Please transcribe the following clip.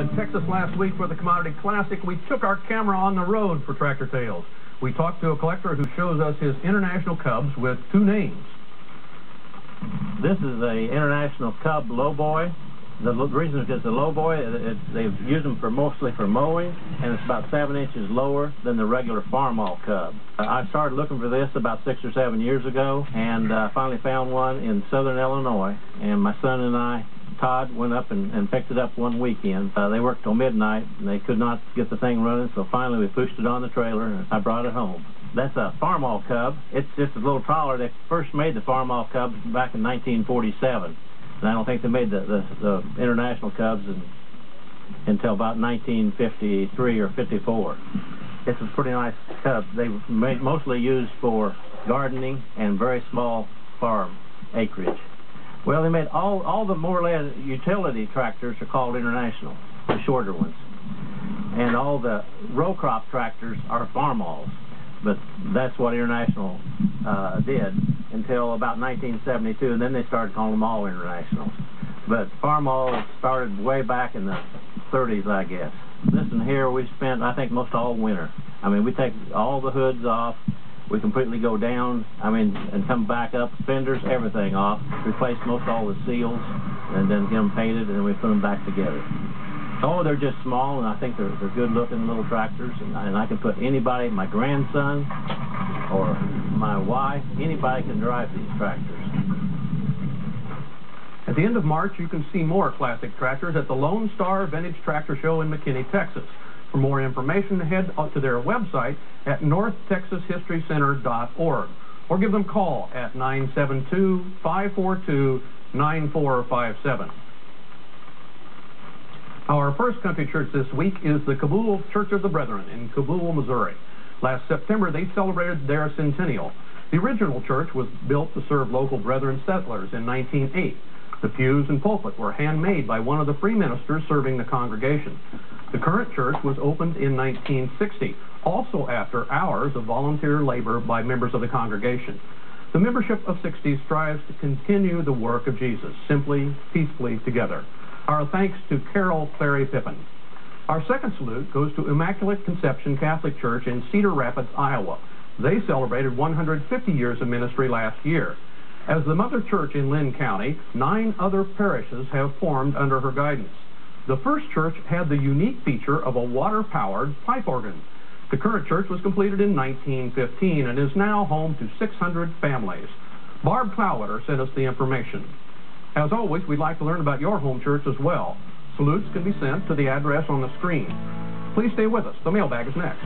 in Texas last week for the Commodity Classic, we took our camera on the road for Tractor Tales. We talked to a collector who shows us his international cubs with two names. This is a international cub lowboy. The reason it's a lowboy, they've used them mostly for mowing, and it's about 7 inches lower than the regular farmall cub. I started looking for this about 6 or 7 years ago, and finally found one in southern Illinois. And my son and I, Todd, went up and picked it up one weekend. They worked till midnight, and they could not get the thing running, so finally we pushed it on the trailer, and I brought it home. That's a farmall cub. It's just a little taller. They first made the farmall cubs back in 1947. And I don't think they made the international cubs until about 1953 or 54. It's a pretty nice cub. They mostly used for gardening and very small farm acreage. Well, they made all the more or less utility tractors are called international, the shorter ones. And all the row crop tractors are farmalls. But that's what international did until about 1972, and then they started calling them all internationals. But farmall started way back in the 30s, I guess. This one here we spent, I think, most all winter. I mean, we take all the hoods off, we completely go down, and come back up, fenders, everything off, replace most all the seals, and then get them painted, and then we put them back together. Oh, they're just small, and I think they're good-looking little tractors, and I can put anybody, my grandson or my wife, anybody can drive these tractors. At the end of March, you can see more classic tractors at the Lone Star Vintage Tractor Show in McKinney, Texas. For more information, head to their website at northtexashistorycenter.org or give them a call at 972-542-9457. Our first country church this week is the Kabul Church of the Brethren in Kabul, Missouri. Last September, they celebrated their centennial. The original church was built to serve local Brethren settlers in 1908. The pews and pulpit were handmade by one of the free ministers serving the congregation. The current church was opened in 1960, also after hours of volunteer labor by members of the congregation. The membership of 60 strives to continue the work of Jesus, simply, peacefully together. Our thanks to Carol Clary Pippin. Our second salute goes to Immaculate Conception Catholic Church in Cedar Rapids, Iowa. They celebrated 150 years of ministry last year. As the mother church in Lynn County, 9 other parishes have formed under her guidance. The first church had the unique feature of a water-powered pipe organ. The current church was completed in 1915 and is now home to 600 families. Barb Clowwater sent us the information. As always, we'd like to learn about your home church as well. Salutes can be sent to the address on the screen. Please stay with us. The mailbag is next.